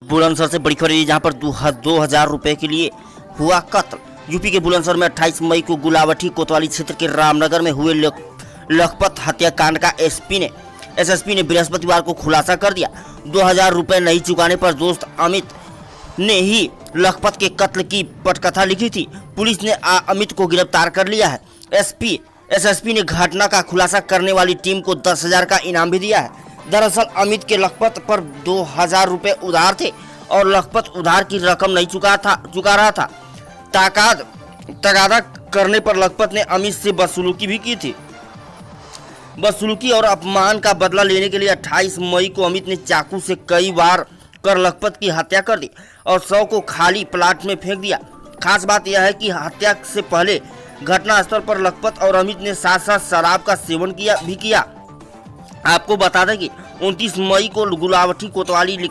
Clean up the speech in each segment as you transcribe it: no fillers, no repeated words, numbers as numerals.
बुलंदशहर से बड़ी खबर, जहां पर 2000 रुपए के लिए हुआ कत्ल। यूपी के बुलंदशहर में 28 मई को गुलावटी कोतवाली क्षेत्र के रामनगर में हुए लखपत हत्याकांड का एसएसपी ने बृहस्पतिवार को खुलासा कर दिया। 2000 रुपए नहीं चुकाने पर दोस्त अमित ने ही लखपत के कत्ल की पटकथा लिखी थी। पुलिस ने अमित को गिरफ्तार कर लिया है। एसएसपी ने घटना का खुलासा करने वाली टीम को 10,000 का इनाम भी दिया है। दरअसल अमित के लखपत पर 2000 रुपए उधार थे और लखपत उधार की रकम नहीं चुका रहा था। तगादा करने पर लखपत ने अमित से बदसलूकी भी की थी। बदसलूकी और अपमान का बदला लेने के लिए 28 मई को अमित ने चाकू से कई बार कर लखपत की हत्या कर दी और शव को खाली प्लाट में फेंक दिया। खास बात यह है कि हत्या से पहले घटनास्थल पर लखपत और अमित ने साथ साथ शराब का सेवन किया। आपको बता दें कि 29 मई को गुलावटी कोतवाली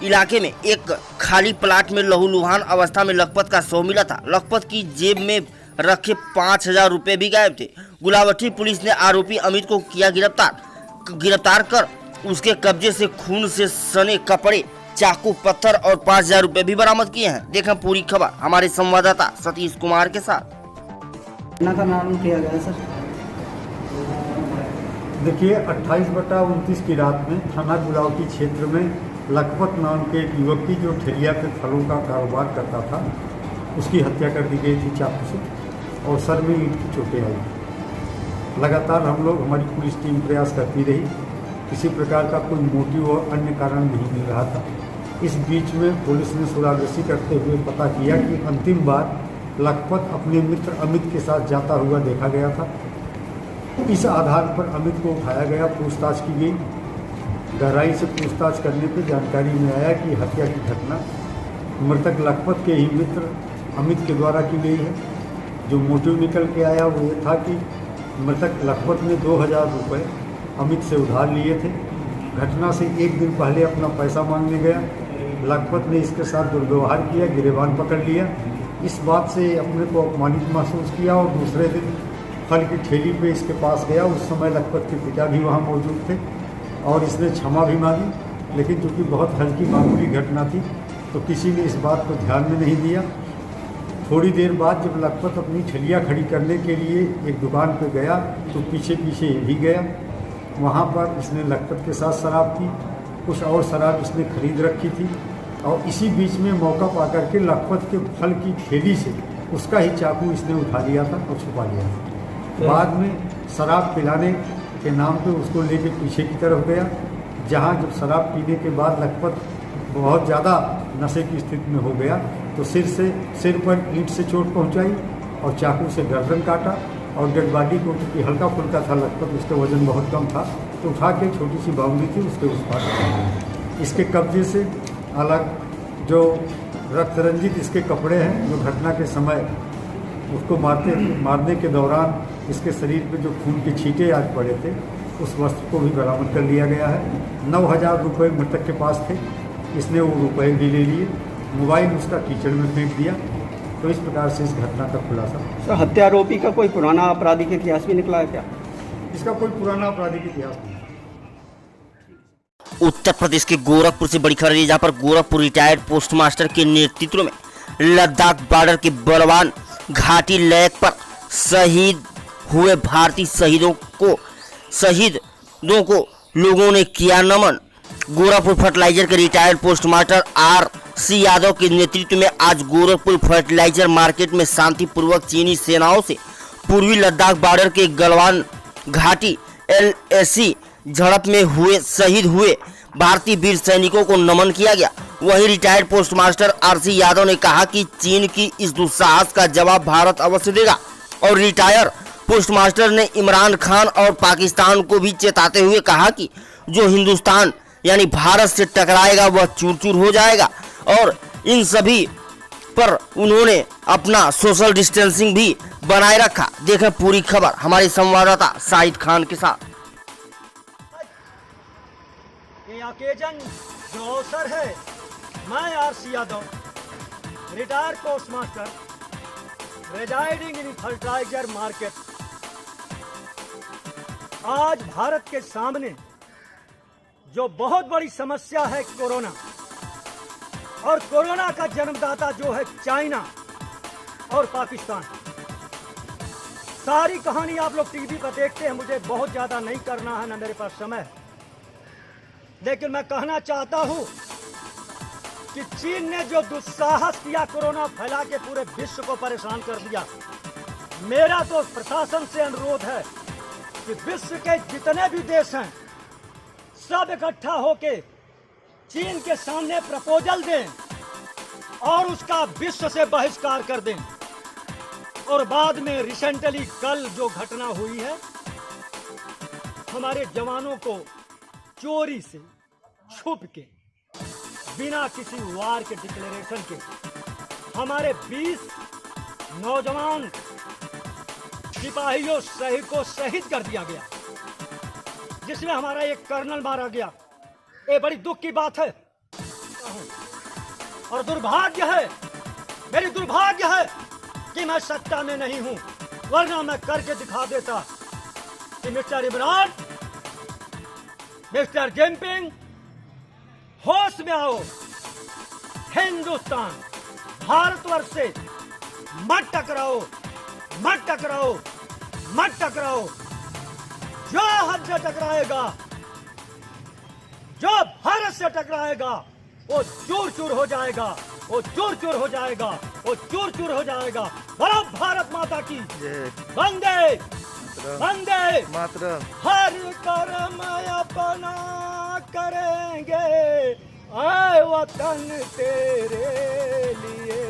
इलाके में एक खाली प्लाट में लहूलुहान अवस्था में लखपत का शव मिला था। लखपत की जेब में रखे 5000 रुपए भी गायब थे। गुलावटी पुलिस ने आरोपी अमित को किया गिरफ्तार कर उसके कब्जे से खून से सने कपड़े, चाकू, पत्थर और 5000 रुपए भी बरामद किए हैं। देखें पूरी खबर हमारे संवाददाता सतीश कुमार के साथ। घटना का नाम किया गया सर। देखिए 28/29 की रात में थाना गुलावटी क्षेत्र में लखपत नाम के एक युवक की जो ठेलिया पे फलों का कारोबार करता था, उसकी हत्या कर दी गई थी चाकू से और सर में ईंट की चोटें आई। लगातार हम लोग, हमारी पुलिस टीम प्रयास करती रही, किसी प्रकार का कोई मोटिव और अन्य कारण नहीं मिल रहा था। इस बीच में पुलिस ने सुरागसी करते हुए पता किया कि अंतिम बार लखपत अपने मित्र अमित के साथ जाता हुआ देखा गया था। इस आधार पर अमित को उठाया गया, पूछताछ की गई। गहराई से पूछताछ करने पर जानकारी में आया कि हत्या की घटना मृतक लखपत के ही मित्र अमित के द्वारा की गई है। जो मोटिव निकल के आया वो ये था कि मृतक लखपत ने 2000 रुपये अमित से उधार लिए थे। घटना से एक दिन पहले अपना पैसा मांगने गया, लखपत ने इसके साथ दुर्व्यवहार किया, गिरेबान पकड़ लिया। इस बात से अपने को अपमानित महसूस किया और दूसरे दिन फल की ठेली पे इसके पास गया। उस समय लखपत के पिता भी वहाँ मौजूद थे और इसने क्षमा भी मांगी, लेकिन चूँकि बहुत हल्की मामूली घटना थी तो किसी ने इस बात को ध्यान में नहीं दिया। थोड़ी देर बाद जब लखपत अपनी ठेलिया खड़ी करने के लिए एक दुकान पर गया तो पीछे पीछे ये भी गया। वहाँ पर इसने लखपत के साथ शराब पी, कुछ और शराब इसने खरीद रखी थी और इसी बीच में मौका पा करके लखपत के फल की ठेली से उसका ही चाकू इसने उठा लिया था और छुपा लिया था। बाद में शराब पिलाने के नाम पे उसको लेके पीछे की तरफ गया, जहाँ जब शराब पीने के बाद लखपत बहुत ज़्यादा नशे की स्थिति में हो गया तो सिर पर ईंट से चोट पहुँचाई और चाकू से गर्दन काटा और डेड बॉडी को, क्योंकि हल्का फुल्का था लखपत, उसका वजन बहुत कम था, तो उठा के छोटी सी बाउंड्री थी उसके उस पार इसके कब्जे से अलग जो रक्त रंजित इसके कपड़े हैं, जो घटना के समय उसको मारने के दौरान इसके शरीर पे जो खून के छींटे आज पड़े थे, उस वस्त्र को भी बरामद कर लिया गया है। 9000 रुपये मृतक के पास थे, इसने वो रुपये भी ले लिए। मोबाइल उसका कीचड़ में फेंक दिया। तो इस प्रकार से इस घटना का खुलासा। सर हत्यारोपी का कोई पुराना आपराधिक इतिहास भी निकला है क्या? इसका कोई पुराना आपराधिक इतिहास नहीं। उत्तर प्रदेश के गोरखपुर से बड़ी खबर है, जहां पर गोरखपुर रिटायर्ड पोस्टमास्टर के नेतृत्व में लद्दाख बॉर्डर के बलवान घाटी लैक पर शहीद हुए भारतीय शहीदों को लोगों ने किया नमन। गोरखपुर फर्टिलाइजर के रिटायर्ड पोस्टमास्टर आर.सी. यादव के नेतृत्व में आज गोरखपुर फर्टिलाइजर मार्केट में शांतिपूर्वक चीनी सेनाओं से पूर्वी लद्दाख बॉर्डर के गलवान घाटी LAC झड़प में शहीद हुए भारतीय वीर सैनिकों को नमन किया गया। वहीं रिटायर्ड पोस्टमास्टर आर.सी. यादव ने कहा कि चीन की इस दुस्साहस का जवाब भारत अवश्य देगा और रिटायर पोस्टमास्टर ने इमरान खान और पाकिस्तान को भी चेताते हुए कहा कि जो हिंदुस्तान यानी भारत से टकराएगा वह चूर चूर हो जाएगा और इन सभी पर उन्होंने अपना सोशल डिस्टेंसिंग भी बनाए रखा। देखें पूरी खबर हमारे संवाददाता शाहिद खान के साथ। ये ओकेजन जो अवसर है, मैं आर.सी. यादव, रिटायर्ड पोस्टमास्टर रेजाइडिंग इन फर्टिलाइजर मार्केट, आज भारत के सामने जो बहुत बड़ी समस्या है कोरोना, और कोरोना का जन्मदाता जो है चाइना और पाकिस्तान। सारी कहानी आप लोग टीवी पर देखते हैं, मुझे बहुत ज्यादा नहीं करना है, ना मेरे पास समय है। लेकिन मैं कहना चाहता हूं कि चीन ने जो दुस्साहस किया, कोरोना फैला के पूरे विश्व को परेशान कर दिया। मेरा तो प्रशासन से अनुरोध है कि विश्व के जितने भी देश हैं सब इकट्ठा होके चीन के सामने प्रपोजल दें और उसका विश्व से बहिष्कार कर दें। और बाद में रिसेंटली कल जो घटना हुई है, हमारे जवानों को चोरी से छुप के बिना किसी वार के डिक्लेरेशन के हमारे 20 नौजवान सिपाहियों को शहीद कर दिया गया, जिसमें हमारा एक कर्नल मारा गया। ये बड़ी दुख की बात है और दुर्भाग्य है, मेरी दुर्भाग्य है कि मैं सत्ता में नहीं हूं, वरना मैं करके दिखा देता कि मिस्टर इमरान, मिस्टर जिनपिंग, होश में आओ। हिंदुस्तान भारतवर्ष से मत टकराओ, मत टकराओ, मत टकराओ। जो हमसे टकराएगा, जो भारत से टकराएगा, वो चूर चूर हो जाएगा, वो चूर चूर हो जाएगा, वो चूर चूर हो जाएगा। बोलो भारत माता की वंदे वंदे मातरम। हर कर्म अपना करेंगे, आए वतन तेरे लिए।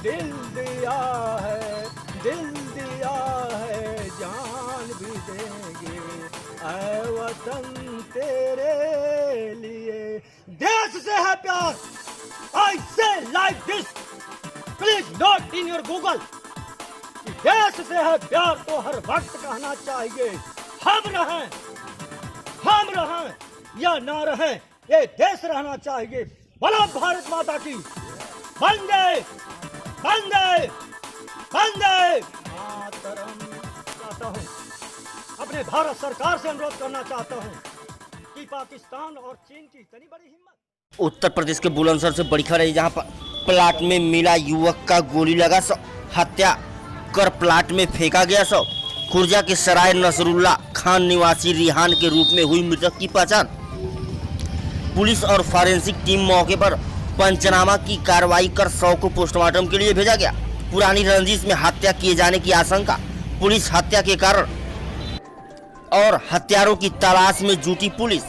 दिल दिया है, दिल दिया है, जान भी देंगे, आए वतन तेरे लिए। देश से है प्यार, I say like this, please note in your Google, कि देश से है प्यार तो हर वक्त कहना चाहिए। हम रहें या ना रहें, ये देश रहना चाहिए। बोलो भारत माता की वंदे वंदे वंदे मातरम। चाहता हूँ, अपने भारत सरकार से अनुरोध करना चाहता हूँ कि पाकिस्तान और चीन की इतनी बड़ी हिम्मत। उत्तर प्रदेश के बुलंदशहर से बड़ी खबर है, जहां पर प्लाट में मिला युवक का गोली लगा, हत्या कर प्लाट में फेंका गया। खुर्जा के सराय नसरुल्ला खान निवासी रिहान के रूप में हुई मृतक की पहचान। पुलिस और फॉरेंसिक टीम मौके पर पंचनामा की कार्रवाई कर शव को पोस्टमार्टम के लिए भेजा गया। पुरानी रंजिश में हत्या किए जाने की आशंका, पुलिस हत्या के कारण और हत्यारों की तलाश में जुटी पुलिस।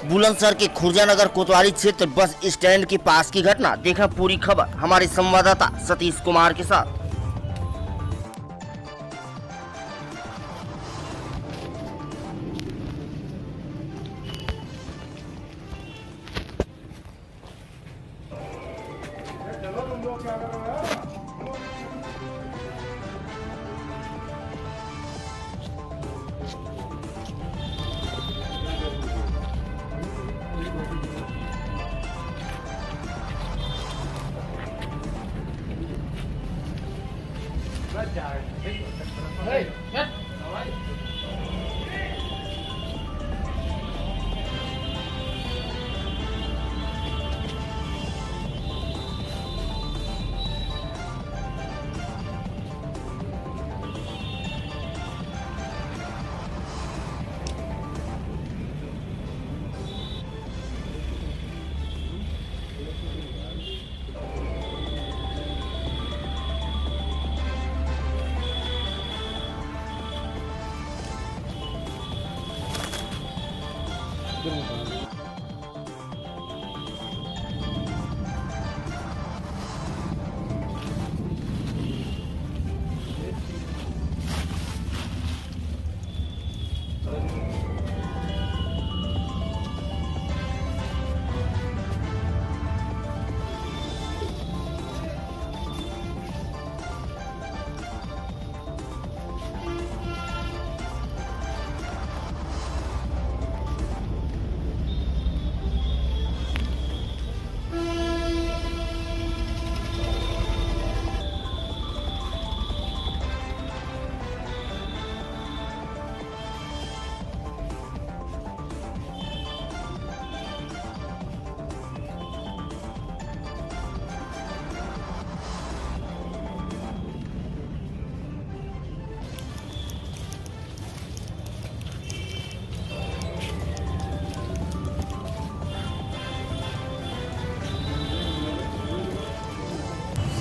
बुलंदशहर के खुर्जानगर कोतवाली क्षेत्र बस स्टैंड के पास की घटना। देखा पूरी खबर हमारे संवाददाता सतीश कुमार के साथ।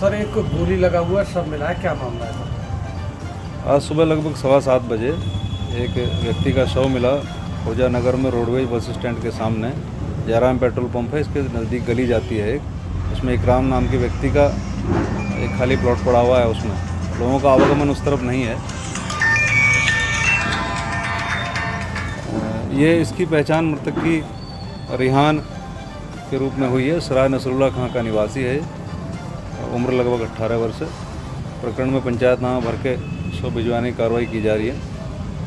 सर एक गोली लगा हुआ सब मिला है, क्या मामला है? आज सुबह लगभग 7:15 बजे एक व्यक्ति का शव मिला खोजा नगर में रोडवेज बस स्टैंड के सामने। जयराम पेट्रोल पंप है, इसके नज़दीक गली जाती है एक, उसमें इकराम नाम के व्यक्ति का एक खाली प्लॉट पड़ा हुआ है। उसमें लोगों का आवागमन उस तरफ नहीं है। ये इसकी पहचान मृतक की रिहान के रूप में हुई है। सराय नसरुल्ला खां का निवासी है, उम्र लगभग 18 वर्ष है। प्रकरण में पंचायतनामा भर के शव भिजवाने की कार्रवाई की जा रही है।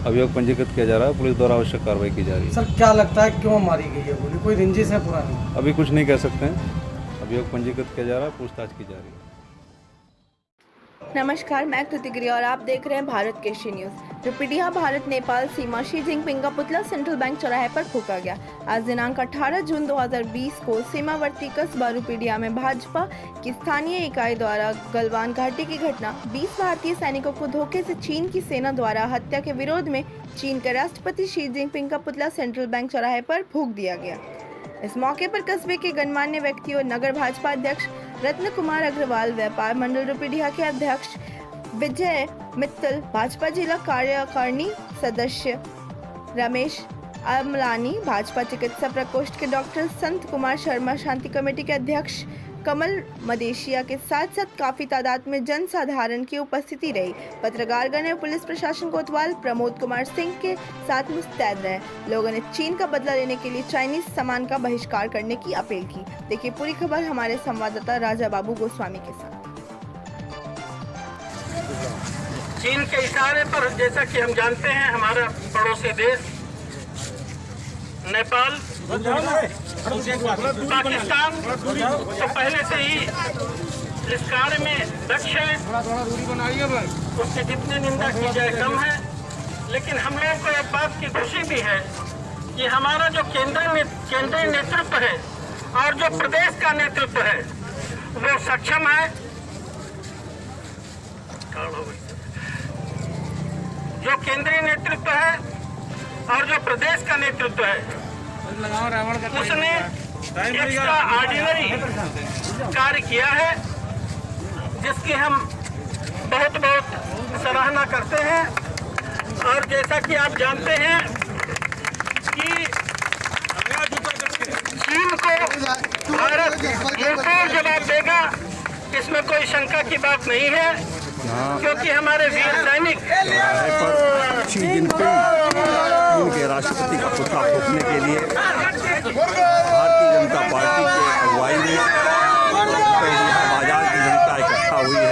अभियोग पंजीकृत किया जा रहा है, पुलिस द्वारा आवश्यक कार्रवाई की जा रही है। सर क्या लगता है क्यों मारी गई है गोली? कोई रंजिश है पुरानी? अभी कुछ नहीं कह सकते हैं, अभियोग पंजीकृत किया जा रहा है, पूछताछ की जा रही है। नमस्कार, मैं कृति गिरी और आप देख रहे हैं भारत केशी न्यूज। रुपीडिया भारत नेपाल सीमा शी जिनपिंग का पुतला सेंट्रल बैंक चौराहे पर फूंका गया। आज दिनांक 18 जून 2020 को सीमावर्ती कस्बा रुपीडिया में भाजपा की स्थानीय इकाई द्वारा गलवान घाटी की घटना 20 भारतीय सैनिकों को धोखे से चीन की सेना द्वारा हत्या के विरोध में चीन के राष्ट्रपति शी जिनपिंग का पुतला सेंट्रल बैंक चौराहे पर फूंक दिया गया। इस मौके पर कस्बे के गणमान्य व्यक्तियों, नगर भाजपा अध्यक्ष रत्न कुमार अग्रवाल, व्यापार मंडल रुपीडिया के अध्यक्ष विजय मित्तल, भाजपा जिला कार्यकारिणी सदस्य रमेश अमलानी, भाजपा चिकित्सा प्रकोष्ठ के डॉक्टर संत कुमार शर्मा, शांति कमेटी के अध्यक्ष कमल मदेशिया के साथ साथ काफी तादाद में जन साधारण की उपस्थिति रही। पत्रकारगण और पुलिस प्रशासन कोतवाल प्रमोद कुमार सिंह के साथ मुस्तैद रहे। लोगों ने चीन का बदला लेने के लिए चाइनीज सामान का बहिष्कार करने की अपील की। देखिए पूरी खबर हमारे संवाददाता राजा बाबू गोस्वामी के साथ। चीन के इशारे पर, जैसा कि हम जानते हैं, हमारा पड़ोसी देश नेपाल, पाकिस्तान तो पहले से ही इस कार्य में दक्ष है, उसकी जितनी निंदा की जाए कम है। लेकिन हम लोगों को एक बात की खुशी भी है कि हमारा जो केंद्रीय नेतृत्व है और जो प्रदेश का नेतृत्व है वो सक्षम है। जो केंद्रीय नेतृत्व है और जो प्रदेश का नेतृत्व है उसने एक्स्ट्रा ऑर्डिनरी कार्य किया है, जिसकी हम बहुत बहुत सराहना करते हैं। और जैसा कि आप जानते हैं कि चीन को भारत मुंहतोड़ जवाब देगा, इसमें कोई शंका की बात नहीं है, क्योंकि हमारे वीर सैनिक शी जिनपिंग चीन के राष्ट्रपति का पुतला फूंकने के लिए भारतीय जनता पार्टी के अगुवाई में बाजार की जनता इकट्ठा हुई है।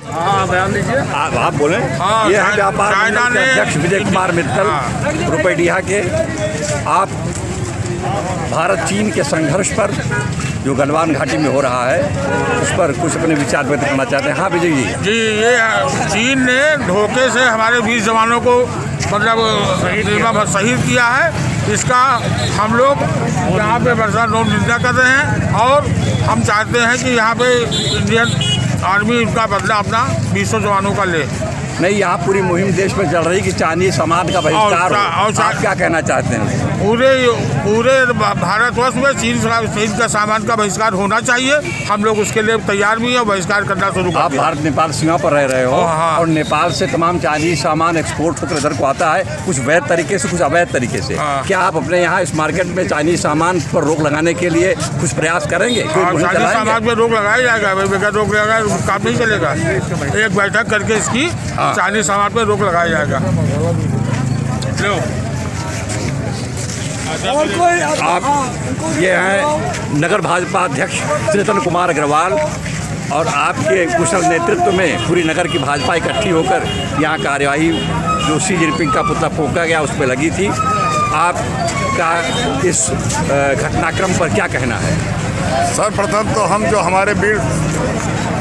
हाँ बयान दीजिए। आप बोलें। ये है व्यापार मंडल के अध्यक्ष विजय कुमार मित्तल रुपीडिया के। आप भारत चीन के संघर्ष पर जो गलवान घाटी में हो रहा है उस पर कुछ अपने विचार व्यक्त करना चाहते हैं। हाँ विजय जी। जी, ये चीन ने धोखे से हमारे वीर जवानों को मतलब शहीद किया है। इसका हम लोग यहाँ पे भरसक निंदा कर रहे हैं और हम चाहते हैं कि यहाँ पे इंडियन आर्मी उनका बदला अपना 20 जवानों का ले। नहीं, यहाँ पूरी मुहिम देश में चल रही कि चाइनीज सामान का बहिष्कार हो। आप क्या कहना चाहते हैं? पूरे भारतवर्ष में चीन का सामान का बहिष्कार होना चाहिए। हम लोग उसके लिए तैयार भी हैं और बहिष्कार करना शुरू कर। आप भारत नेपाल सीमा पर रह रहे हो और नेपाल से तमाम चाइनीज सामान एक्सपोर्ट होकर इधर को आता है, कुछ वैध तरीके से, कुछ अवैध तरीके से। क्या आप अपने यहाँ इस मार्केट में चाइनीज सामान पर रोक लगाने के लिए कुछ प्रयास करेंगे? चाइनीज सामान पर रोक लगाया जाएगा, बगैर रोक लगाया काम नहीं चलेगा। एक बैठक करके इसकी चाइनीज सामान पर रोक लगाया जाएगा। आप ये हैं नगर भाजपा अध्यक्ष रत्न कुमार अग्रवाल और आपके कुशल नेतृत्व में पूरी नगर की भाजपा इकट्ठी होकर यहाँ कार्यवाही जो शी जिनपिंग का पुतला फूंका गया उस पर लगी थी। आपका इस घटनाक्रम पर क्या कहना है? सर्वप्रथम तो हम जो हमारे वीर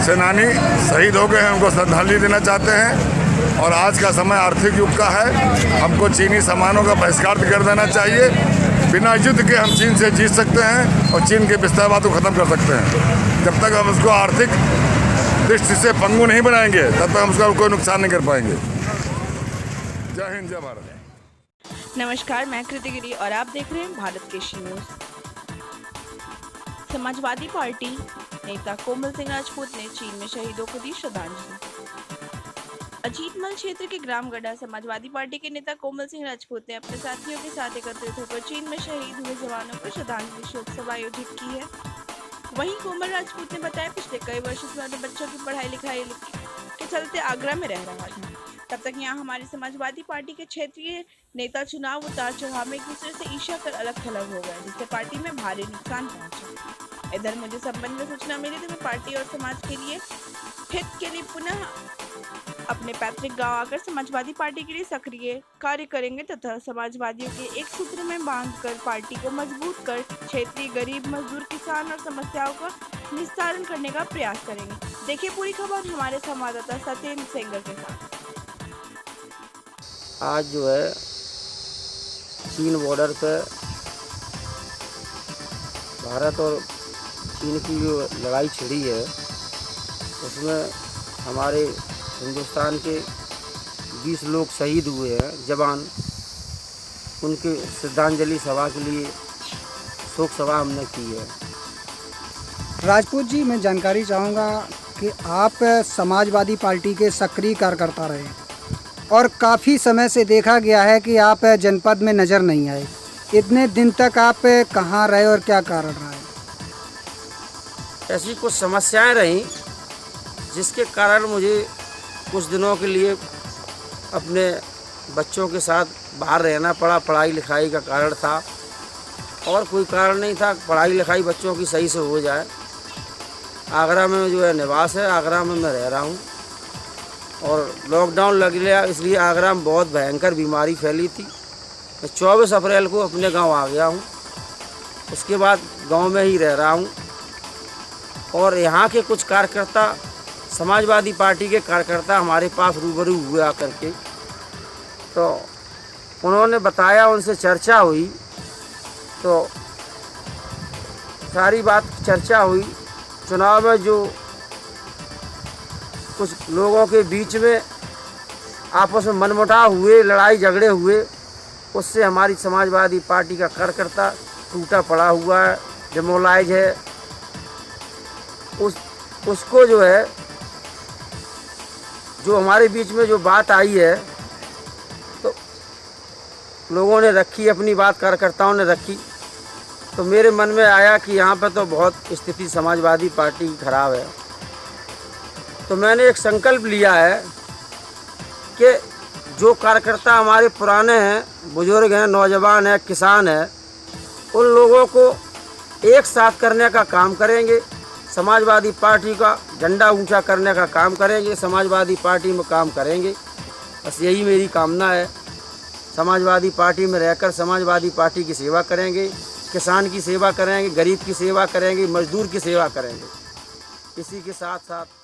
सेनानी शहीद हो गए हैं उनको श्रद्धांजलि देना चाहते हैं। और आज का समय आर्थिक युग का है, हमको चीनी सामानों का बहिष्कार कर देना चाहिए। बिना युद्ध के हम चीन से जीत सकते हैं और चीन के विस्तारवाद को ख़त्म कर सकते हैं। जब तक हम उसको आर्थिक दृष्टि से पंगु नहीं बनाएंगे तब तक हम उसका कोई नुकसान नहीं कर पाएंगे। जय हिंद जय भारत। नमस्कार, मैं कृति गिरी और आप देख रहे हैं भारत केशी न्यूज। समाजवादी पार्टी नेता कोमल सिंह राजपूत ने चीन में शहीदों को दी श्रद्धांजलि। अजीतमल क्षेत्र के ग्राम गड्ढा समाजवादी पार्टी के नेता कोमल सिंह राजपूत ने अपने साथियों के साथ एकत्रित होकर चीन में शहीद हुए जवानों को श्रद्धांजलि शोक सभा आयोजित की है। वहीं कोमल राजपूत ने बताया, पिछले कई वर्षों से अपने बच्चों की पढ़ाई लिखाई के चलते आगरा में रह रहा था। तब तक यहाँ हमारी समाजवादी पार्टी के क्षेत्रीय नेता चुनाव उतार चढ़ाव में एक दूसरे से ईर्ष्या कर अलग थलग हो गए, जिससे पार्टी में भारी नुकसान पहुंचा। इधर मुझे संबंध में सूचना मिली तो मैं पार्टी और समाज के लिए हित के लिए पुनः अपने पैतृक गांव आकर समाजवादी पार्टी के लिए सक्रिय कार्य करेंगे तथा समाजवादियों के एक सूत्र में बांधकर पार्टी को मजबूत कर क्षेत्रीय गरीब, मजदूर, किसान और समस्याओं का निस्तारण करने का प्रयास करेंगे। देखिए पूरी खबर हमारे संवाददाता सत्येंद्र सेंगर के साथ। आज जो है चीन बॉर्डर पे भारत और चीन की जो लड़ाई छिड़ी है उसमें हमारे हिंदुस्तान के 20 लोग शहीद हुए हैं जवान। उनके श्रद्धांजलि सभा के लिए शोक सभा हमने की है। राजपूत जी, मैं जानकारी चाहूँगा कि आप समाजवादी पार्टी के सक्रिय कार्यकर्ता रहे और काफ़ी समय से देखा गया है कि आप जनपद में नज़र नहीं आए। इतने दिन तक आप कहाँ रहे और क्या कारण रहा है? ऐसी कुछ समस्याएं रहीं जिसके कारण मुझे कुछ दिनों के लिए अपने बच्चों के साथ बाहर रहना पड़ा। पढ़ाई लिखाई का कारण था और कोई कारण नहीं था। पढ़ाई लिखाई बच्चों की सही से हो जाए। आगरा में जो है निवास है, आगरा में मैं रह रहा हूँ और लॉकडाउन लग गया, इसलिए आगरा में बहुत भयंकर बीमारी फैली थी। मैं 24 अप्रैल को अपने गांव आ गया हूँ। उसके बाद गांव में ही रह रहा हूँ और यहाँ के कुछ कार्यकर्ता, समाजवादी पार्टी के कार्यकर्ता हमारे पास रूबरू हुए आकर के, तो उन्होंने बताया, उनसे चर्चा हुई तो सारी बात चर्चा हुई। चुनाव में जो कुछ लोगों के बीच में आपस में मनमुटाव हुए, लड़ाई झगड़े हुए, उससे हमारी समाजवादी पार्टी का कार्यकर्ता टूटा पड़ा हुआ है, डिमोलाइज है। उसको जो है, जो हमारे बीच में जो बात आई है तो लोगों ने रखी अपनी बात, कार्यकर्ताओं ने रखी। तो मेरे मन में आया कि यहाँ पर तो बहुत स्थिति समाजवादी पार्टी की खराब है। तो मैंने एक संकल्प लिया है कि जो कार्यकर्ता हमारे पुराने हैं, बुजुर्ग हैं, नौजवान हैं, किसान हैं, उन लोगों को एक साथ करने का काम करेंगे। समाजवादी पार्टी का झंडा ऊंचा करने का काम करेंगे, समाजवादी पार्टी में काम करेंगे। बस यही मेरी कामना है। समाजवादी पार्टी में रहकर समाजवादी पार्टी की सेवा करेंगे, किसान की सेवा करेंगे, गरीब की सेवा करेंगे, मजदूर की सेवा करेंगे। इसी के साथ साथ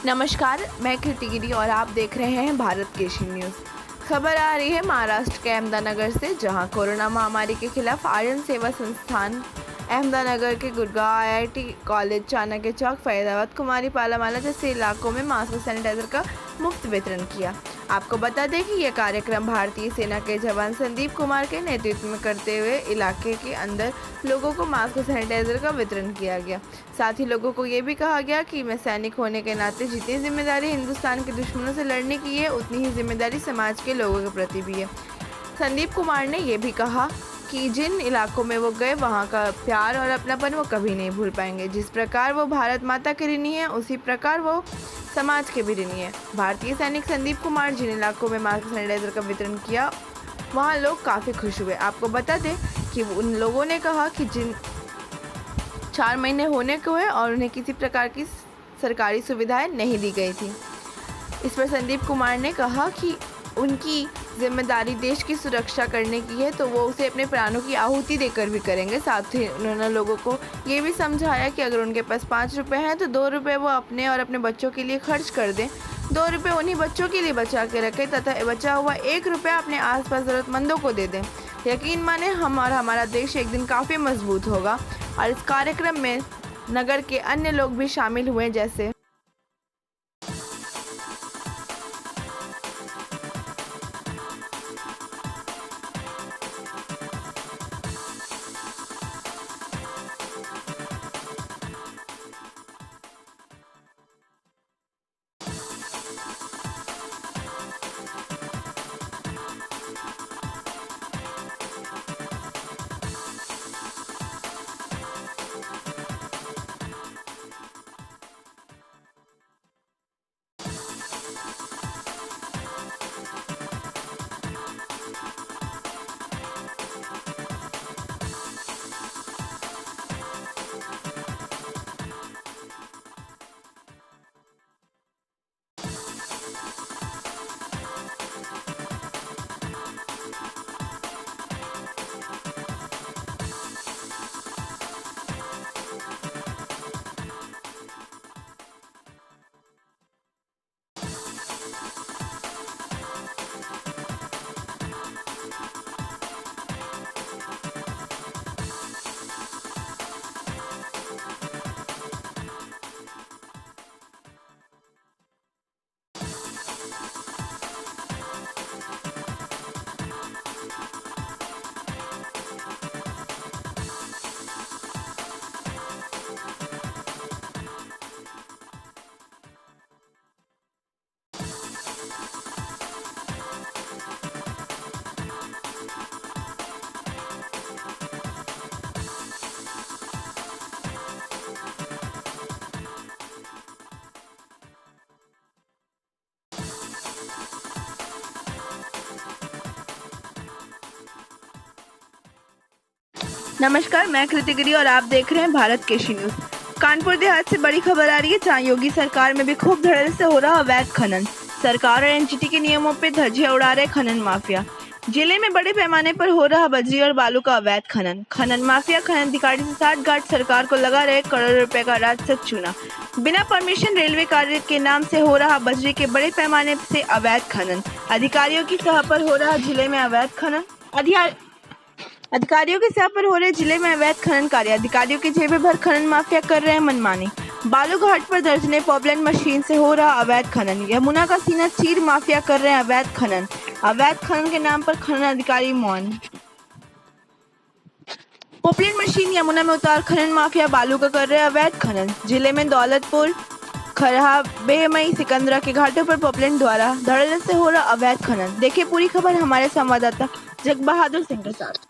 नमस्कार, मैं कृति गिरी और आप देख रहे हैं भारत केशी न्यूज़। खबर आ रही है महाराष्ट्र के अहमदानगर से, जहां कोरोना महामारी के खिलाफ आर्यन सेवा संस्थान अहमदानगर के गुड़गांव, IIT कॉलेज, चाणक्य चौक, फरीदाबाद, कुमारी पालामाला जैसे इलाकों में मास्क और सैनिटाइजर का मुफ्त वितरण किया। आपको बता दें कि यह कार्यक्रम भारतीय सेना के जवान संदीप कुमार के नेतृत्व में करते हुए इलाके के अंदर लोगों को मास्क और सैनिटाइजर का वितरण किया गया। साथ ही लोगों को ये भी कहा गया कि मैं सैनिक होने के नाते जितनी जिम्मेदारी हिंदुस्तान के दुश्मनों से लड़ने की है, उतनी ही जिम्मेदारी समाज के लोगों के प्रति भी है। संदीप कुमार ने यह भी कहा कि जिन इलाकों में वो गए वहाँ का प्यार और अपनापन वो कभी नहीं भूल पाएंगे। जिस प्रकार वो भारत माता के ऋणी है, उसी प्रकार वो समाज के भी ऋणी है। भारतीय सैनिक संदीप कुमार जिन इलाकों में मास्क सैनिटाइजर का वितरण किया, वहाँ लोग काफ़ी खुश हुए। आपको बता दें कि उन लोगों ने कहा कि जिन 4 महीने होने को है और उन्हें किसी प्रकार की सरकारी सुविधाएं नहीं दी गई थी। इस पर संदीप कुमार ने कहा कि उनकी जिम्मेदारी देश की सुरक्षा करने की है, तो वो उसे अपने प्राणों की आहुति देकर भी करेंगे। साथ ही उन्होंने लोगों को ये भी समझाया कि अगर उनके पास 5 रुपये हैं तो 2 रुपये वो अपने और अपने बच्चों के लिए खर्च कर दें, 2 रुपये उन्हीं बच्चों के लिए बचा के रखें तथा बचा हुआ 1 रुपया अपने आसपास ज़रूरतमंदों को दे दें। यकीन माने हम और हमारा देश एक दिन काफ़ी मजबूत होगा। और इस कार्यक्रम में नगर के अन्य लोग भी शामिल हुए, जैसे नमस्कार, मैं कृति गिरी और आप देख रहे हैं भारत केशी न्यूज। कानपुर देहात से बड़ी खबर आ रही है, जहां योगी सरकार में भी खूब धड़ल्ले से हो रहा अवैध खनन। सरकार और एनजीटी के नियमों पे धज्जियां उड़ा रहे खनन माफिया। जिले में बड़े पैमाने पर हो रहा बजरी और बालू का अवैध खनन माफिया खनन अधिकारी से साठगांठ सरकार को लगा रहे करोड़ रुपए का राजस्व चूना। बिना परमिशन रेलवे कार्य के नाम से हो रहा बजरी के बड़े पैमाने से अवैध खनन। अधिकारियों की सलाह पर हो रहा जिले में अवैध खनन अधिकारियों के सलाह पर हो रहे जिले में अवैध खनन कार्य। अधिकारियों की जेबें भर खनन माफिया कर रहे हैं मनमानी। बालू घाट पर दर्जने पॉपलेन मशीन से हो रहा अवैध खनन। यमुना का सीना चीर माफिया कर रहे हैं अवैध खनन। अवैध खनन के नाम पर खनन अधिकारी मौन। पॉपलेन मशीन यमुना में उतार खनन माफिया बालू का कर रहे हैं अवैध खनन। जिले में दौलतपुर, खरहा, बेमई, सिकंदरा के घाटों पर पॉपलेन द्वारा धड़ल्ले से हो रहा अवैध खनन। देखिए पूरी खबर हमारे संवाददाता जग बहादुर सिंह के साथ।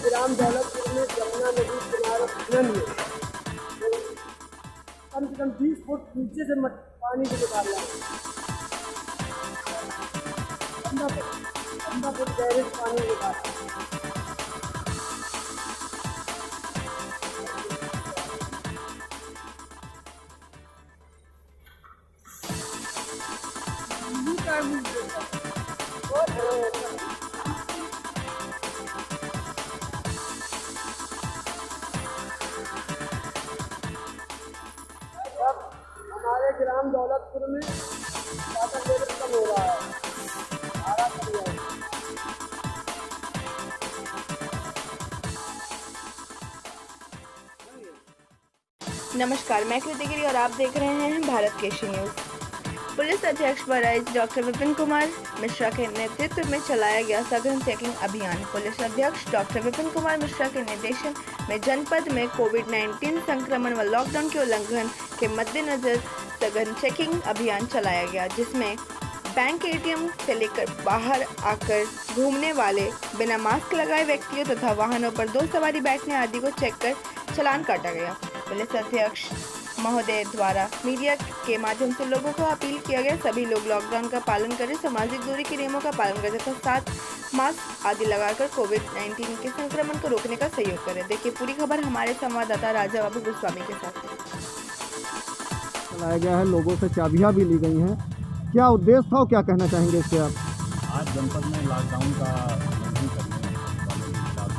ग्राम दौलतपुर में यमुना नदी किनारे खनन में कम से कम 20 फुट नीचे से पानी को निकालना है। 15 फुट गहरे पानी निकालना है। हमारे ग्राम दौलतपुर में वाटर लेवल कम हो रहा है। नमस्कार, मैं कृति गिरी और आप देख रहे हैं भारत केशी न्यूज। पुलिस अध्यक्ष बहराइच डॉक्टर विपिन कुमार मिश्रा के नेतृत्व में चलाया गया सघन चेकिंग अभियान। पुलिस अध्यक्ष डॉक्टर विपिन कुमार मिश्रा के निर्देशन में जनपद में कोविड-19 संक्रमण व लॉकडाउन के उल्लंघन के मद्देनजर सघन चेकिंग अभियान चलाया गया, जिसमें बैंक एटीएम से लेकर बाहर आकर घूमने वाले बिना मास्क लगाए व्यक्तियों तथा वाहनों पर 2 सवारी बैठने आदि को चेक कर चालान काटा गया। पुलिस अध्यक्ष महोदय द्वारा मीडिया के माध्यम से लोगों को अपील किया गया, सभी लोग लॉकडाउन का पालन करें, सामाजिक दूरी के नियमों का पालन करें तथा साथ मास्क आदि लगाकर कोविड-19 के संक्रमण को रोकने का सहयोग करें। देखिए पूरी खबर हमारे संवाददाता राजा बाबू गोस्वामी के साथ। चलाया गया है, लोगों से चाबियां भी ली गई हैं। क्या उद्देश्य था और क्या कहना चाहेंगे इससे आप? आज जनपद में लॉकडाउन का उल्लंघन करने वाले जनपद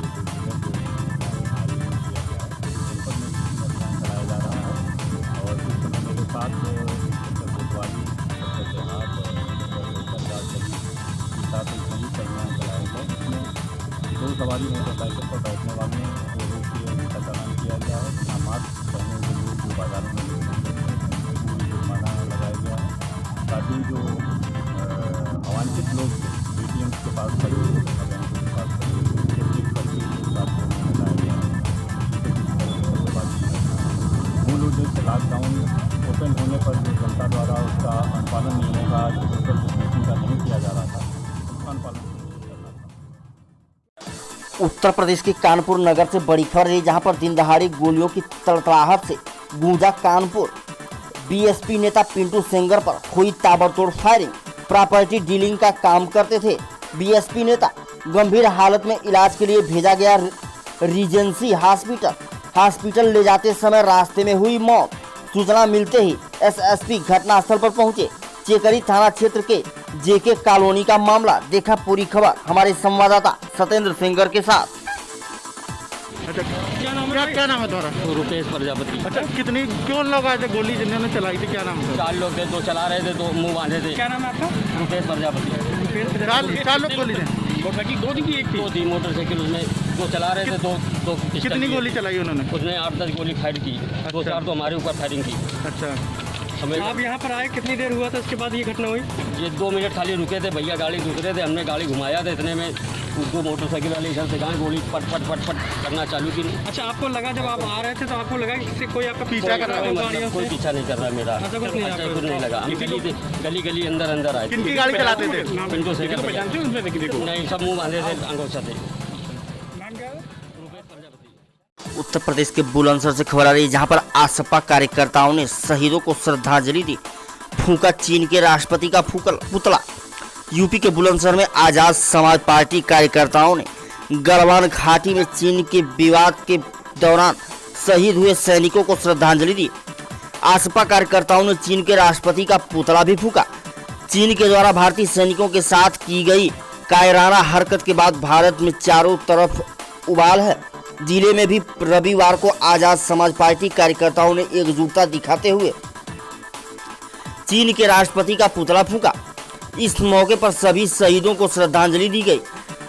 में अभियान चलाया जा रहा है और इस समय मेरे साथ कोतवाली साथ संयुक्त अभियान चलाया गया, जिसमें 2 सवारी मोटरसाइकिल पर बैठने वाले को रोक के उनका चालान किया गया है। बिना मास्क पहने हुए लोग जो बाजारों में जुर्माना लगाया गया है। ताकि जो अवांछित लोग एटीएम के पास खड़े हुए बैंकों के पास खड़े हुए चेक करके लगाए गए हैं। मूल उद्देश्य लॉकडाउन पालन करना था। उत्तर प्रदेश के कानपुर नगर से बड़ी खबर है, जहां पर दिन दहाड़े गोलियों की तड़तड़ाहट से गूंजा कानपुर। बीएसपी नेता पिंटू सेंगर पर हुई ताबड़तोड़ फायरिंग। प्रॉपर्टी डीलिंग का काम करते थे बीएसपी नेता, गंभीर हालत में इलाज के लिए भेजा गया रीजेंसी हॉस्पिटल ले जाते समय रास्ते में हुई मौत। सूचना मिलते ही एसएसपी घटनास्थल पर पहुंचे। चेकरी थाना क्षेत्र के जेके कॉलोनी का मामला देखा। पूरी खबर हमारे संवाददाता सत्येंद्र सेंगर के साथ। क्या नाम है तुम्हारा? रुपेश प्रजापति। अच्छा, कितनी क्यों लोग आए थे? गोली जिन्होंने चलाई थी क्या नाम है? 4 लोग थे, 2 चला रहे थे, 2 मुंह बांधे थे। क्या नाम है आपका? रुपेश प्रजापति। 4 लोग गोली थे? मोटरसाइकिल 2 थी, 1 थी। 2 थी मोटरसाइकिल, उसमें 2 चला रहे थे, 2 कितनी गोली चलाई उन्होंने? उसने 8-10 गोली फायर की। 2-4 तो हमारे ऊपर फायरिंग की। अच्छा, हमें आप यहाँ पर आए कितनी देर हुआ था इसके बाद ये घटना हुई? ये 2 मिनट खाली रुके थे, भैया गाड़ी दूसरे थे, हमने गाड़ी घुमाया था, इतने में 2 मोटरसाइकिल वाले इधर से गए, गोली पट पट पट पट करना चालू की। अच्छा, आपको लगा जब आप आ रहे थे तो आपको लगा कि कोई आपका पीछा कर रहा है? कोई पीछा नहीं कर रहा मेरा। अच्छा, कुछ नहीं लगा। हम गली अंदर आए। किनकी गाड़ी चलाते थे? पिंटू से नहीं, सब मुँह बांधे थे, अंगोछा थे। उत्तर प्रदेश के बुलंदशहर से खबर आ रही है, जहां पर आसपा कार्यकर्ताओं ने शहीदों को श्रद्धांजलि दी। फूंका चीन के राष्ट्रपति का पुतला। यूपी के बुलंदशहर में आजाद समाज पार्टी कार्यकर्ताओं ने गलवान घाटी में चीन के विवाद के दौरान शहीद हुए सैनिकों को श्रद्धांजलि दी। आसपा कार्यकर्ताओं ने चीन के राष्ट्रपति का पुतला भी फूंका। चीन के द्वारा भारतीय सैनिकों के साथ की गई कायराना हरकत के बाद भारत में चारों तरफ उबाल है। जिले में भी रविवार को आजाद समाज पार्टी कार्यकर्ताओं ने एकजुटता दिखाते हुए चीन के राष्ट्रपति का पुतला फूंका। इस मौके पर सभी शहीदों को श्रद्धांजलि दी गई।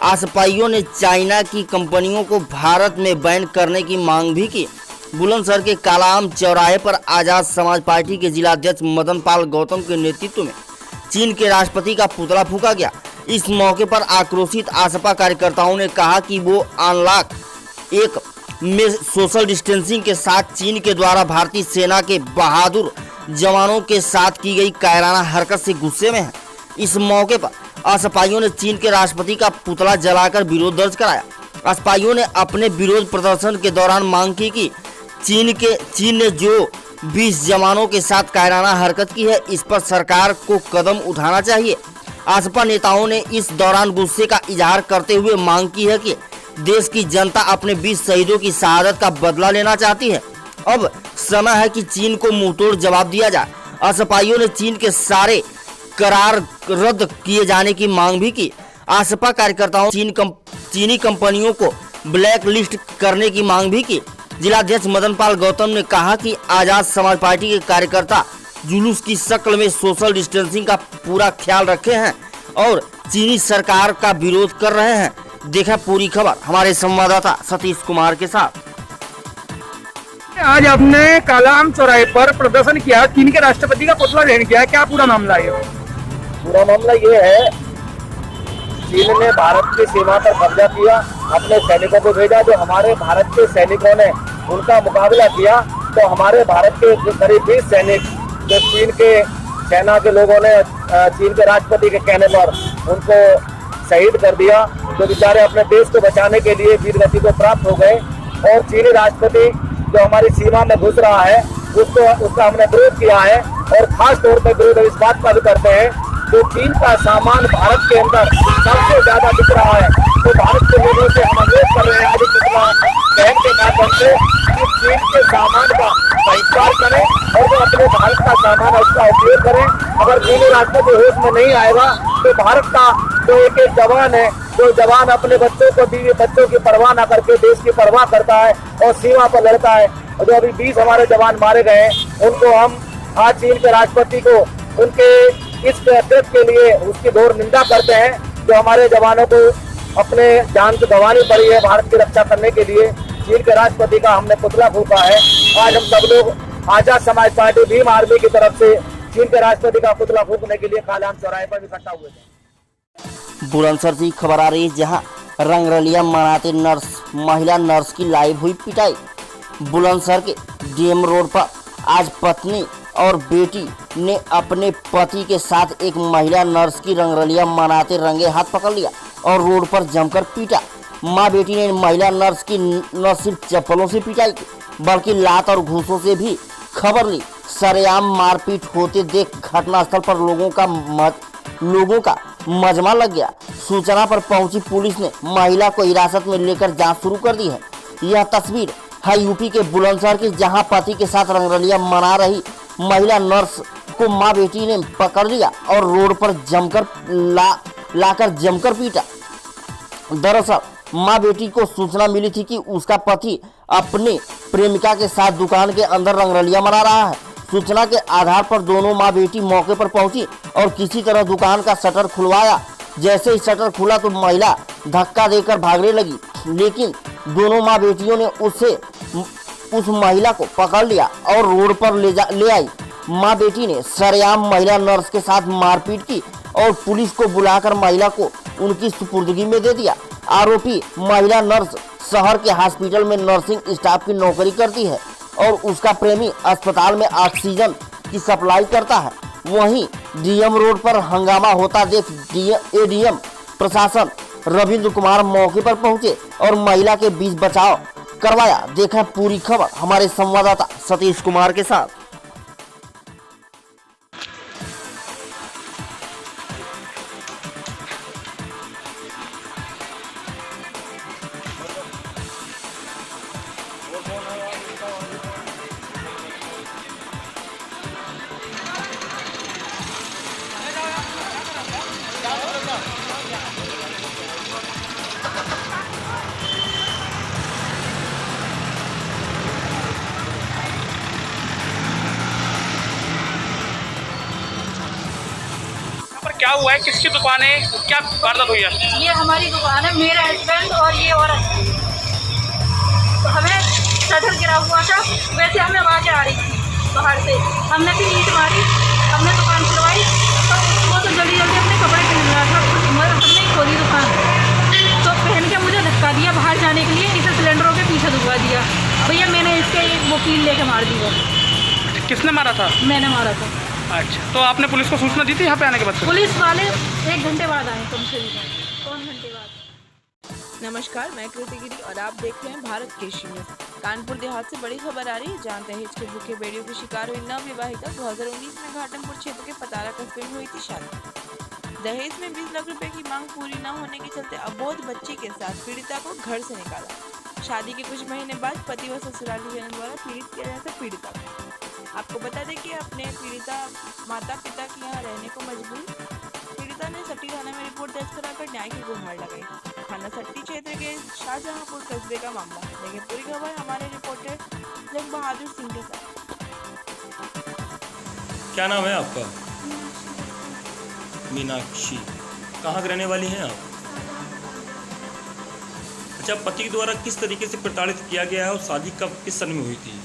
आसपाइयों ने चाइना की कंपनियों को भारत में बैन करने की मांग भी की। बुलंदशहर के कालाम चौराहे पर आजाद समाज पार्टी के जिलाध्यक्ष मदन पाल गौतम के नेतृत्व में चीन के राष्ट्रपति का पुतला फूंका गया। इस मौके पर आक्रोशित आसपा कार्यकर्ताओं ने कहा कि वो अनलॉक 1 में सोशल डिस्टेंसिंग के साथ चीन के द्वारा भारतीय सेना के बहादुर जवानों के साथ की गई कायराना हरकत से गुस्से में है। इस मौके पर असपाइयों ने चीन के राष्ट्रपति का पुतला जलाकर विरोध दर्ज कराया। असपाइयों ने अपने विरोध प्रदर्शन के दौरान मांग की कि चीन ने जो 20 जवानों के साथ कायराना हरकत की है, इस पर सरकार को कदम उठाना चाहिए। आसपा नेताओं ने इस दौरान गुस्से का इजहार करते हुए मांग की है कि देश की जनता अपने 20 शहीदों की शहादत का बदला लेना चाहती है। अब समय है कि चीन को मुंहतोड़ जवाब दिया जाए। असपाइयों ने चीन के सारे करार रद्द किए जाने की मांग भी की। आसपा कार्यकर्ताओं चीनी कंपनियों को ब्लैक लिस्ट करने की मांग भी की। जिलाध्यक्ष मदन पाल गौतम ने कहा कि आजाद समाज पार्टी के कार्यकर्ता जुलूस की शक्ल में सोशल डिस्टेंसिंग का पूरा ख्याल रखे हैं और चीनी सरकार का विरोध कर रहे हैं। देखा पूरी खबर हमारे संवाददाता सतीश कुमार के साथ। आज आपने कालाम चौराहे पर प्रदर्शन किया, चीन के राष्ट्रपति का पुतला ग्रहण किया, क्या पूरा मामला है? पूरा मामला ये है, चीन ने भारत की सीमा पर कब्जा किया, अपने सैनिकों को भेजा। जो हमारे भारत के सैनिकों ने उनका मुकाबला किया तो हमारे भारत के करीब 20 सैनिक जो चीन के सेना के लोगों ने चीन के राष्ट्रपति के कहने पर उनको शहीद कर दिया। जो बेचारे अपने देश को बचाने के लिए वीर गति को प्राप्त हो गए। और चीनी राष्ट्रपति जो हमारी सीमा में घुस रहा है उसका हमने विरोध किया है। और खास तौर पर विरोध इस बात का भी करते हैं, जो चीन का सामान भारत के अंदर सबसे ज्यादा बिक रहा है, तो भारत के लोगों से हम अनुरोध कर रहे हैं आज बहन के माध्यम से कि चीन के सामान का बहिष्कार करें और जो अपने भारत का सामान है उसका उपयोग करें। अगर चीनी राष्ट्रपति होश में नहीं आएगा तो भारत का जो एक जवान है, जो जवान अपने बच्चों को, बीवी बच्चों की परवाह न करके देश की परवाह करता है और सीमा पर लड़ता है, और जो अभी 20 हमारे जवान मारे गए हैं, उनको हम आज चीन के राष्ट्रपति को उनके इस कृत्य के लिए उसकी घोर निंदा करते हैं। जो हमारे जवानों को अपने जान से गंवानी पड़ी है भारत की रक्षा करने के लिए, चीन के राष्ट्रपति का हमने पुतला फूंका है। आज हम सब लोग आजाद समाज पार्टी भीम आर्मी की तरफ से चीन के राष्ट्रपति का पुतला फूंकने के लिए कालाम चौराहे पर इकट्ठा हुए थे। बुलंदशहर से खबर आ रही है, जहां रंगरलिया मनाते महिला नर्स की लाइव हुई पिटाई। बुलंदशहर के डीएम रोड पर आज पत्नी और बेटी ने अपने पति के साथ एक महिला नर्स की रंगरलिया मनाते रंगे हाथ पकड़ लिया और रोड पर जमकर पीटा। मां बेटी ने महिला नर्स की न सिर्फ चप्पलों से पिटाई की बल्कि लात और घूंसों से भी खबर ली। सरेआम मारपीट होते देख घटनास्थल पर लोगों का मजमा लग गया। सूचना पर पहुंची पुलिस ने महिला को हिरासत में लेकर जांच शुरू कर दी है। यह तस्वीर है यूपी के बुलंदशहर की, जहां पति के साथ रंगरलिया मना रही महिला नर्स को मां बेटी ने पकड़ लिया और रोड पर लाकर जमकर पीटा। दरअसल मां बेटी को सूचना मिली थी कि उसका पति अपने प्रेमिका के साथ दुकान के अंदर रंगरलिया मना रहा है। सूचना के आधार पर दोनों मां बेटी मौके पर पहुंची और किसी तरह दुकान का शटर खुलवाया। जैसे ही शटर खुला तो महिला धक्का देकर भागने लगी, लेकिन दोनों मां बेटियों ने उस महिला को पकड़ लिया और रोड पर ले आई। मां बेटी ने सरेआम महिला नर्स के साथ मारपीट की और पुलिस को बुलाकर महिला को उनकी सुपुर्दगी में दे दिया। आरोपी महिला नर्स शहर के हॉस्पिटल में नर्सिंग स्टाफ की नौकरी करती है और उसका प्रेमी अस्पताल में ऑक्सीजन की सप्लाई करता है। वहीं डीएम रोड पर हंगामा होता देख एडीएम प्रशासन रविंद्र कुमार मौके पर पहुंचे और महिला के बीच बचाव करवाया। देखा पूरी खबर हमारे संवाददाता सतीश कुमार के साथ। क्या हुआ है, किसकी दुकान है, क्या वारदात हुई है? ये हमारी दुकान है, मेरा हस्बैंड और ये औरत। तो हमें शटर गिरा हुआ था, वैसे हमें आवाज़ें आ रही थी बाहर से। हमने भी ईंट मारी, हमने दुकान खुलवाई तो वो तो जल्दी जल्दी अपने कपड़े पहन रहा था। हमने खोली दुकान तो पहन के मुझे धक्का दिया बाहर जाने के लिए, इसे सिलेंडरों के पीछे दुखवा दिया। भैया मैंने इसके एक वकील लेके मार दी। वो किसने मारा था? मैंने मारा था। अच्छा, तो आपने पुलिस को सूचना दी थी यहाँ पे आने के बाद? पुलिस वाले 1 घंटे बाद आए, कम से कम 1 घंटे बाद। नमस्कार, मैं कृति गिरी और आप देख रहे हैं भारत केशी न्यूज। कानपुर देहात से बड़ी खबर आ रही है, जहां दहेज के भूखे बेड़ियों की शिकार हुई नवविवाहिता 2019 में घाटमपुर क्षेत्र के पतारा कस्बे में हुई थी शादी। दहेज में 20 लाख रुपए की मांग पूरी न होने के चलते अबोध बच्ची के साथ पीड़िता को घर से निकाला। शादी के कुछ महीने बाद पति व ससुराली जन द्वारा पीड़ित किया जाता पीड़िता को। आपको बता दें कि अपने पीड़िता माता पिता के यहाँ रहने को मजबूर पीड़िता ने सट्टी थाना में रिपोर्ट दर्ज कराकर न्याय की गुहार लगाई। थाना सट्टी क्षेत्र के शाहजहांपुर कस्बे का मामला। देखिए पूरी खबर हमारे रिपोर्टर जंग बहादुर सिंह के साथ। क्या नाम है आपका? मीनाक्षी। कहाँ के रहने वाली हैं आप? अच्छा, पति द्वारा किस तरीके से प्रताड़ित किया गया है और शादी कब किस सन में हुई थी?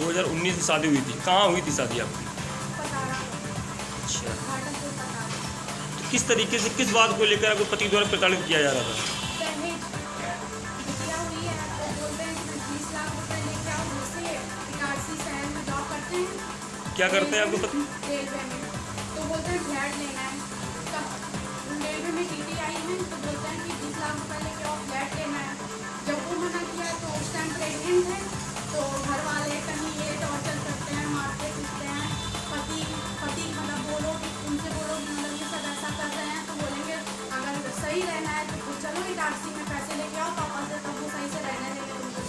2019 में शादी हुई थी। कहाँ हुई थी शादी आपकी? अच्छा, तो किस तरीके से किस बात को लेकर आपको पति द्वारा प्रताड़ित किया जा रहा था? क्या करते हैं आपको पति? तो बोलते हैं फ्लैट लेना है, रेलवे में टीटी आई है तो बोलते हैं कि 20 लाख रुपए लेके आओ, फ्लैट लेना है। जब वो मना किया तो उस टाइम प्रेगनेंट है, तो घर वाले कहीं ये टॉर्चर करते हैं, मारते पीटते हैं। पति मतलब बोलो कि उनसे बोलो कि मतलब ये सब ऐसा कर रहे हैं, तो बोलेंगे अगर सही रहना है तो चलो इटारसी में पैसे लेके आओ पापा से, तब वो सही से रहने देंगे उनको।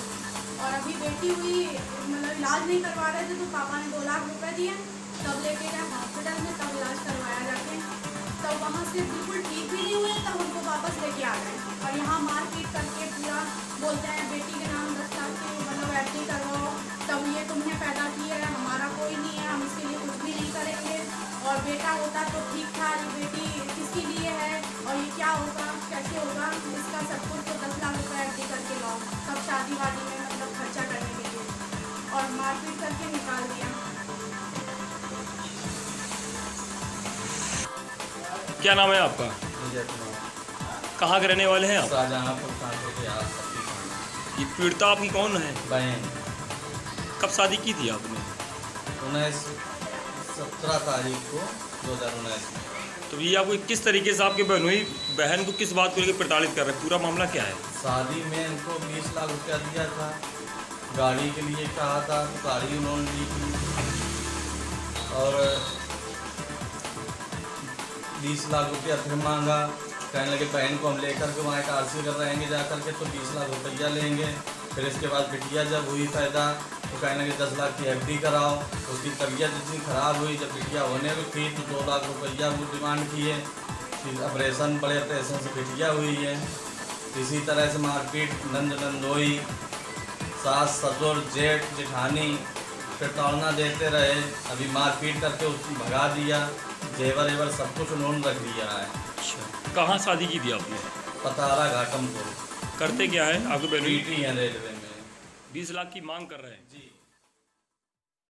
और अभी बेटी हुई, मतलब इलाज नहीं करवा रहे थे तो पापा ने 2 लाख रुपए दिए, तब लेके गए हॉस्पिटल में, तब इलाज करवाया जाके। तब वहाँ से बिल्कुल ठीक भी नहीं हुए, तब उनको वापस लेके आ गए और यहाँ मारपीट करके पूरा बोलते हैं बेटी के नाम 10 लाख की मतलब एफडी करवाओ, तब ये तुमने पैदा की है, हमारा कोई नहीं है, हम इसके लिए कुछ भी नहीं करेंगे। और बेटा होता तो ठीक था, ये बेटी किसके लिए है और ये क्या होगा कैसे होगा, इसका सब कुछ तो 10 लाख रुपये एफडी करके लाओ, तब शादी वादी में मतलब खर्चा करने के लिए, और मारपीट करके निकाल दिया। क्या नाम है आपका? कहाँ के रहने वाले हैं आप? शाहजहांपुर। ये पीड़िता आपकी कौन है? बहन। कब शादी की थी आपने? 17 तारीख को 2019 में। तो ये आपको किस तरीके से आपके बहन को किस बात को लेकर प्रताड़ित कर रहे हैं? पूरा मामला क्या है? शादी में इनको 20 लाख रुपया दिया था, गाड़ी के लिए कहा था, तो गाड़ी उन्होंने ली थी और 20 लाख रुपया फिर मांगा। कहने लगे बहन को हम लेकर के वहाँ का RC कर रहेंगे जा कर के, तो 20 लाख रुपया लेंगे। फिर इसके बाद बिटिया जब हुई पैदा तो कहने लगे 10 लाख की FD कराओ। उसकी तबीयत इतनी ख़राब हुई, जब बिटिया होने को थी तो 2 लाख रुपया वो डिमांड किए। फिर ऑपरेशन, बड़े ऑपरेशन से बिटिया हुई है। इसी तरह से मारपीट, नंदोई, सास ससुर जेठ जेठानी प्रताड़ना देते रहे। अभी मारपीट करके उसको भगा दिया, जेवर एवर सब कुछ उन्होंने रख दिया है। अच्छा, कहाँ शादी की थी आपने? पतारा घाटमपुर। करते क्या है आपके बहन? पीटी हैं रेलवे में। 20 लाख की मांग कर रहे हैं जी।